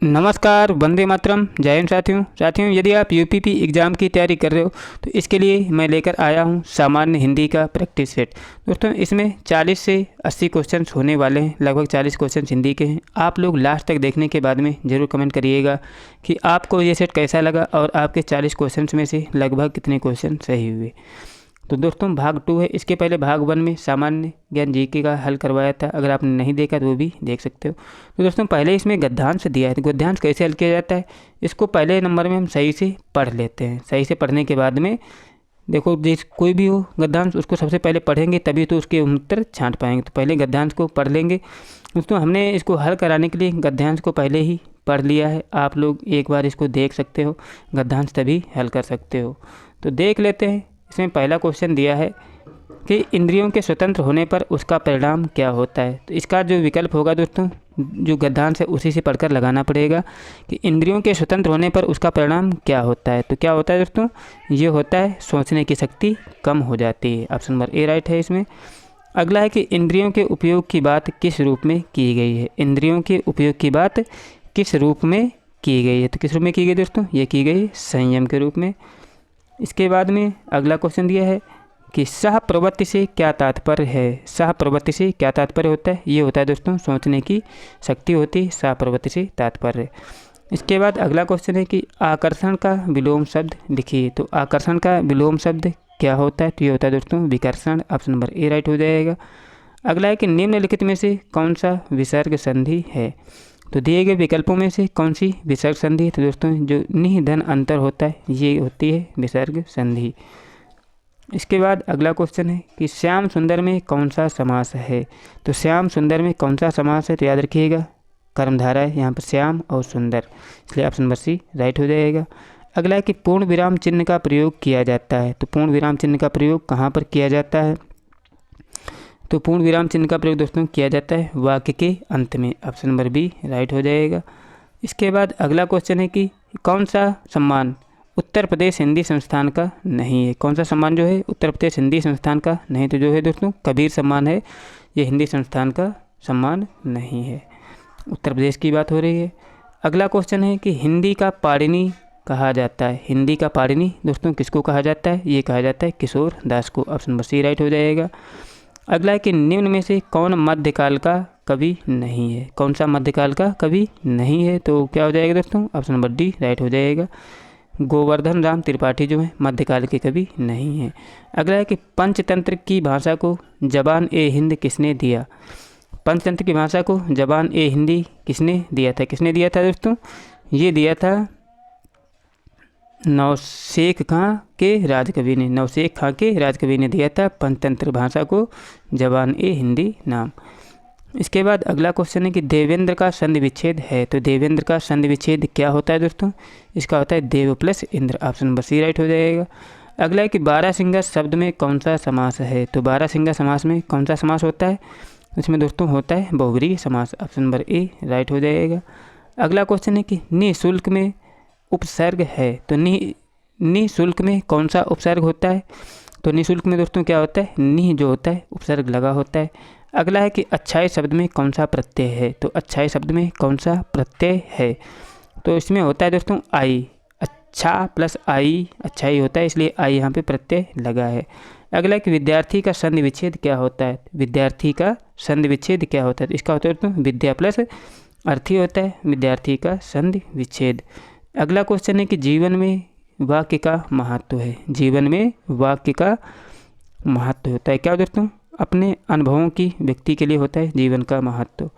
नमस्कार, वंदे मातरम, जय हिंद साथियों यदि आप यूपीपी एग्ज़ाम की तैयारी कर रहे हो तो इसके लिए मैं लेकर आया हूँ सामान्य हिंदी का प्रैक्टिस सेट। दोस्तों इसमें 40 से 80 क्वेश्चंस होने वाले हैं। लगभग 40 क्वेश्चंस हिंदी के हैं। आप लोग लास्ट तक देखने के बाद में ज़रूर कमेंट करिएगा कि आपको ये सेट कैसा लगा और आपके 40 क्वेश्चंस में से लगभग कितने क्वेश्चन सही हुए। तो दोस्तों भाग 2 है। इसके पहले भाग 1 में सामान्य ज्ञान जीके का हल करवाया था। अगर आपने नहीं देखा तो वो भी देख सकते हो। तो दोस्तों पहले इसमें गद्यांश दिया है। तो गद्यांश कैसे हल किया जाता है, इसको पहले नंबर में हम सही से पढ़ लेते हैं। सही से पढ़ने के बाद में देखो, जिस कोई भी हो गद्यांश उसको सबसे पहले पढ़ेंगे तभी तो उसके उत्तर छांट पाएंगे। तो पहले गद्यांश को पढ़ लेंगे। दोस्तों हमने इसको हल कराने के लिए गद्यांश को पहले ही पढ़ लिया है। आप लोग एक बार इसको देख सकते हो, गद्यांश तभी हल कर सकते हो। तो देख लेते हैं। इसमें पहला क्वेश्चन दिया है कि इंद्रियों के स्वतंत्र होने पर उसका परिणाम क्या होता है। तो इसका जो विकल्प होगा दोस्तों, जो गद्यांश है उसी से पढ़कर लगाना पड़ेगा कि इंद्रियों के स्वतंत्र होने पर उसका परिणाम क्या होता है। तो क्या होता है दोस्तों, ये होता है सोचने की शक्ति कम हो जाती है। ऑप्शन नंबर ए राइट है इसमें। अगला है कि इंद्रियों के उपयोग की बात किस रूप में की गई है। इंद्रियों के उपयोग की बात किस रूप में की गई है। तो किस रूप में की गई दोस्तों, ये की गई संयम के रूप में। इसके बाद में अगला क्वेश्चन दिया है कि सह प्रवृत्ति से क्या तात्पर्य है। सह प्रवृत्ति से क्या तात्पर्य होता है, ये होता है दोस्तों सोचने की शक्ति होती है सह प्रवृत्ति से तात्पर्य। इसके बाद अगला क्वेश्चन है कि आकर्षण का विलोम शब्द लिखिए। तो आकर्षण का विलोम शब्द क्या होता है, तो ये होता है दोस्तों विकर्षण। ऑप्शन नंबर ए राइट हो जाएगा। अगला है कि निम्नलिखित में से कौन सा विसर्ग संधि है। तो दिए गए विकल्पों में से कौन सी विसर्ग संधि है। तो दोस्तों जो निह धन अंतर होता है ये होती है विसर्ग संधि। इसके बाद अगला क्वेश्चन है कि श्याम सुंदर में कौन सा समास है। तो श्याम सुंदर में कौन सा समास है, तो याद रखिएगा कर्मधारा है यहाँ पर श्याम और सुंदर, इसलिए ऑप्शन नंबर सी राइट हो जाएगा। अगला है कि पूर्ण विराम चिन्ह का प्रयोग किया जाता है। तो पूर्ण विराम चिन्ह का प्रयोग कहाँ पर किया जाता है। तो पूर्ण विराम चिन्ह का प्रयोग दोस्तों किया जाता है वाक्य के अंत में। ऑप्शन नंबर बी राइट हो जाएगा। इसके बाद अगला क्वेश्चन है कि कौन सा सम्मान उत्तर प्रदेश हिंदी संस्थान का नहीं है। कौन सा सम्मान जो है उत्तर प्रदेश हिंदी संस्थान का नहीं, तो जो है दोस्तों कबीर सम्मान है, ये हिंदी संस्थान का सम्मान नहीं है। उत्तर प्रदेश की बात हो रही है। अगला क्वेश्चन है कि हिंदी का पाणिनि कहा जाता है। हिंदी का पाणिनि दोस्तों किसको कहा जाता है, ये कहा जाता है किशोर दास को। ऑप्शन नंबर सी राइट हो जाएगा। अगला है कि निम्न में से कौन मध्यकाल का कवि नहीं है। कौन सा मध्यकाल का कवि नहीं है, तो क्या हो जाएगा दोस्तों, ऑप्शन नंबर डी राइट हो जाएगा। गोवर्धन राम त्रिपाठी जो है मध्यकाल के कवि नहीं है। अगला है कि पंचतंत्र की भाषा को जबान ए हिंद किसने दिया। पंचतंत्र की भाषा को जबान ए हिंदी किसने दिया था। किसने दिया था दोस्तों, ये दिया था नौशेख खां के राजकवि ने। नौशेख खां के राजकवि ने दिया था पंचतंत्र भाषा को जबान ए हिंदी नाम। इसके बाद अगला क्वेश्चन है कि देवेंद्र का संधि विच्छेद है। तो देवेंद्र का संधि विच्छेद क्या होता है दोस्तों, इसका होता है Dev plus Indra. Option number C right हो जाएगा। अगला है कि बारहसिंगा शब्द में कौन सा समास है। तो बारहसिंगा समास में कौन सा समास होता है, इसमें दोस्तों होता है बहुव्रीहि समास। ऑप्शन नंबर ए राइट हो जाएगा। अगला क्वेश्चन है कि निःशुल्क में उपसर्ग है। तो निःशुल्क में कौन सा उपसर्ग होता है। तो निःशुल्क में दोस्तों क्या होता है, निः जो होता है उपसर्ग लगा होता है। अगला है कि अच्छाई शब्द में कौन सा प्रत्यय है। तो अच्छाई शब्द में कौन सा प्रत्यय है, तो इसमें होता है दोस्तों आई। अच्छा प्लस आई अच्छाई होता है, इसलिए आई यहाँ पे प्रत्यय लगा है। अगला है कि विद्यार्थी का संधि विच्छेद क्या होता है। विद्यार्थी का संधि विच्छेद क्या होता है, तो इसका होता है दोस्तों विद्या प्लस अर्थी होता है विद्यार्थी का संधि विच्छेद। अगला क्वेश्चन है कि जीवन में वाक्य का महत्व है। जीवन में वाक्य का महत्व होता है क्या दोस्तों, अपने अनुभवों की व्यक्ति के लिए होता है जीवन का महत्व।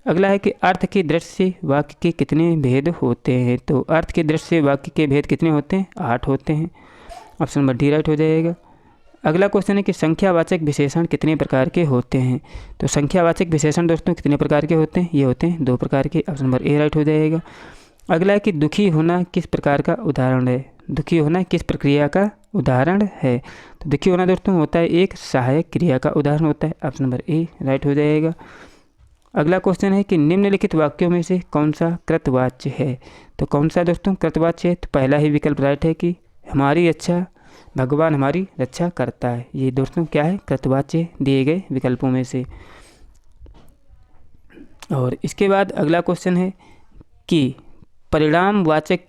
अगला है कि अर्थ की दृष्टि से वाक्य के कितने भेद होते हैं। तो अर्थ की दृष्टि से वाक्य के भेद कितने होते हैं, 8 होते हैं। ऑप्शन नंबर डी राइट हो जाएगा। अगला क्वेश्चन है कि संख्यावाचक विशेषण कितने प्रकार के होते हैं। तो संख्यावाचक विशेषण दोस्तों कितने प्रकार के होते हैं, ये होते हैं 2 प्रकार के। ऑप्शन नंबर ए राइट हो जाएगा। अगला है कि दुखी होना किस प्रकार का उदाहरण है। दुखी होना किस प्रक्रिया का उदाहरण है। तो दुखी होना दोस्तों होता है एक सहायक क्रिया का उदाहरण होता है। ऑप्शन नंबर ए राइट हो जाएगा। अगला क्वेश्चन है कि निम्नलिखित वाक्यों में से कौन सा कृतवाच्य है। तो कौन सा दोस्तों कृतवाच्य है, तो पहला ही विकल्प राइट है कि हमारी अच्छा भगवान हमारी रक्षा करता है। ये दोस्तों क्या है, कृतवाच्य दिए गए विकल्पों में से। और इसके बाद अगला क्वेश्चन है कि परिमाणवाचक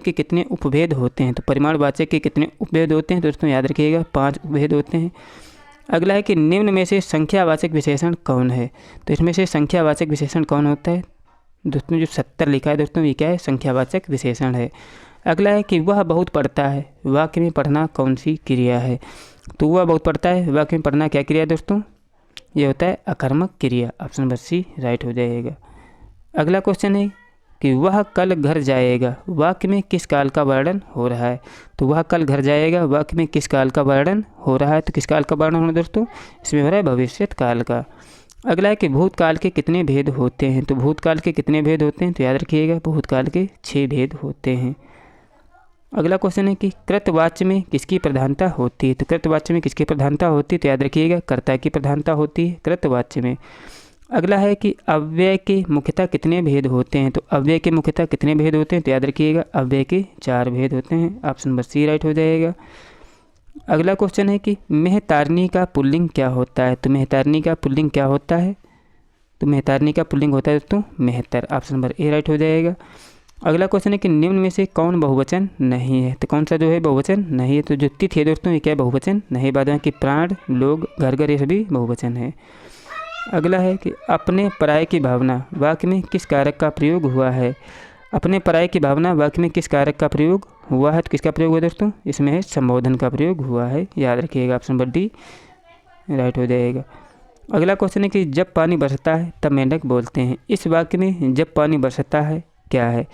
के कितने उपभेद होते हैं? तो परिमाणवाचक के कितने उपभेद होते हैं दोस्तों? याद रखिएगा 5 उपभेद होते हैं। अगला है कि निम्न में से संख्यावाचक विशेषण कौन है? तो इसमें से संख्यावाचक विशेषण कौन होता है दोस्तों? जो 70 लिखा है दोस्तों, ये क्या है? संख्यावाचक विशेषण है। अगला है कि वह बहुत पढ़ता है, वाक्य में पढ़ना कौन सी क्रिया है? तो वह बहुत पढ़ता है, वाक्य में पढ़ना क्या क्रिया है दोस्तों? ये होता है अकर्मक क्रिया। ऑप्शन नंबर सी राइट हो जाएगा। अगला क्वेश्चन है कि वह कल घर जाएगा, वाक्य में किस काल का वर्णन हो रहा है? तो वह कल घर जाएगा, वाक्य में किस काल का वर्णन हो रहा है? तो किस काल का वर्णन हो रहा है दोस्तों? इसमें हो रहा है भविष्यत काल का। अगला है कि भूतकाल के कितने भेद होते हैं? तो भूतकाल के कितने भेद होते हैं? तो याद रखिएगा भूतकाल के 6 भेद होते हैं। अगला क्वेश्चन है कि कृतवाच्य में किसकी प्रधानता होती है? तो कृतवाच्य में किसकी प्रधानता होती है? तो याद रखिएगा कर्ता की प्रधानता होती है कृतवाच्य में। अगला है कि अव्यय के मुख्यतः कितने भेद होते हैं? तो अव्यय के मुख्यतः कितने भेद होते हैं? तो याद रखिएगा अव्यय के 4 भेद होते हैं। ऑप्शन नंबर सी राइट हो जाएगा। अगला क्वेश्चन है कि मेहतारनी का पुल्लिंग क्या होता है? तो मेहतारनी का पुल्लिंग क्या होता है? तो मेहतारनी का पुल्लिंग होता है दोस्तों मेहतर। ऑप्शन नंबर ए राइट हो जाएगा। अगला क्वेश्चन है कि निम्न में से कौन बहुवचन नहीं है? तो कौन सा जो है बहुवचन नहीं है? तो जो तिथि है दोस्तों, ये क्या बहुवचन नहीं। बाद में कि प्राण, लोग, घर घर, ये सभी बहुवचन है। अगला है कि अपने पराये की भावना वाक्य में किस कारक का प्रयोग हुआ है? अपने पराये की भावना वाक्य में किस कारक का प्रयोग हुआ है? तो किसका प्रयोग हुआ दोस्तों? इसमें है संबोधन का प्रयोग हुआ है। याद रखिएगा ऑप्शन नंबर डी राइट हो जाएगा। अगला क्वेश्चन है कि जब पानी बरसता है तब मेंढक बोलते हैं, इस वाक्य में जब पानी बरसता है क्या है?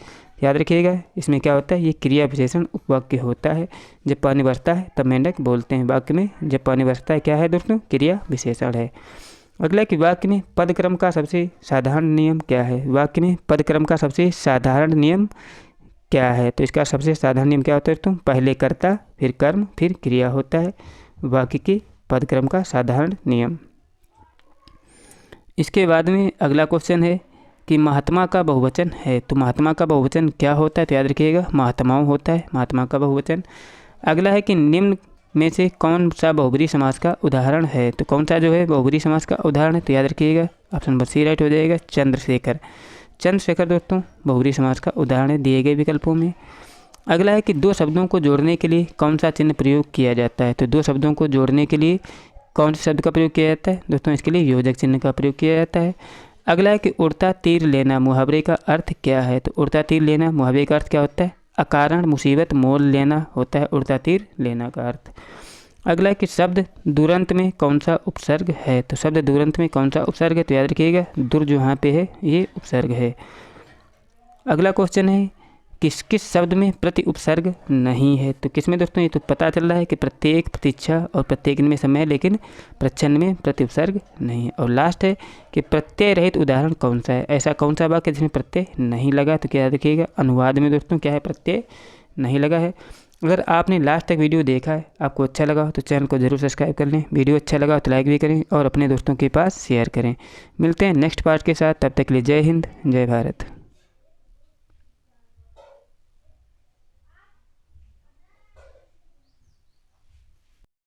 याद रखिएगा इसमें क्या होता है? ये क्रिया विशेषण उपवाक्य होता है। जब पानी बरसता है तब मेंढक बोलते हैं, वाक्य में जब पानी बरसता है क्या है दोस्तों? क्रिया विशेषण है। अगला कि वाक्य में पदक्रम का सबसे साधारण नियम क्या है? वाक्य में पदक्रम का सबसे साधारण नियम क्या है? तो इसका सबसे साधारण नियम क्या होता है दोस्तों? पहले कर्ता, फिर कर्म, फिर क्रिया होता है वाक्य के पदक्रम का साधारण नियम। इसके बाद में अगला क्वेश्चन है कि महात्मा का बहुवचन है, तो महात्मा का बहुवचन क्या होता है? तो याद रखिएगा महात्माओं होता है महात्मा का बहुवचन। अगला है कि निम्न में से कौन सा बहुब्रीहि समास का उदाहरण है? तो कौन सा जो है बहुब्रीहि समास का उदाहरण है? तो याद रखिएगा ऑप्शन नंबर सी राइट हो जाएगा चंद्रशेखर। चंद्रशेखर दोस्तों बहुब्रीहि समास का उदाहरण है दिए गए विकल्पों में। अगला है कि दो शब्दों को जोड़ने के लिए कौन सा चिन्ह प्रयोग किया जाता है? तो दो शब्दों को जोड़ने के लिए कौन से शब्द का प्रयोग किया जाता है दोस्तों? इसके लिए योजक चिन्ह का प्रयोग किया जाता है। अगला है कि उड़ता तीर लेना मुहावरे का अर्थ क्या है? तो उड़ता तीर लेना मुहावरे का अर्थ क्या होता है? अकारण मुसीबत मोल लेना होता है उड़ता तीर लेना का अर्थ। अगला है कि शब्द दूरंत में कौन सा उपसर्ग है? तो शब्द दूरंत में कौन सा उपसर्ग है? तो याद रखिएगा दुर जो यहाँ पे है ये उपसर्ग है। अगला क्वेश्चन है किस किस शब्द में प्रति उपसर्ग नहीं है? तो किस में दोस्तों? ये तो पता चल रहा है कि प्रत्येक, प्रतीक्षा और प्रत्येक में समय, लेकिन प्रच्छन्न में प्रति उपसर्ग नहीं है। और लास्ट है कि प्रत्यय रहित उदाहरण कौन सा है? ऐसा कौन सा वाक्य जिसमें प्रत्यय नहीं लगा? तो क्या देखिएगा अनुवाद में दोस्तों क्या है? प्रत्यय नहीं लगा है। अगर आपने लास्ट तक वीडियो देखा है, आपको अच्छा लगा हो तो चैनल को जरूर सब्सक्राइब कर लें। वीडियो अच्छा लगा तो लाइक भी करें और अपने दोस्तों के पास शेयर करें। मिलते हैं नेक्स्ट पार्ट के साथ, तब तक के लिए जय हिंद, जय भारत।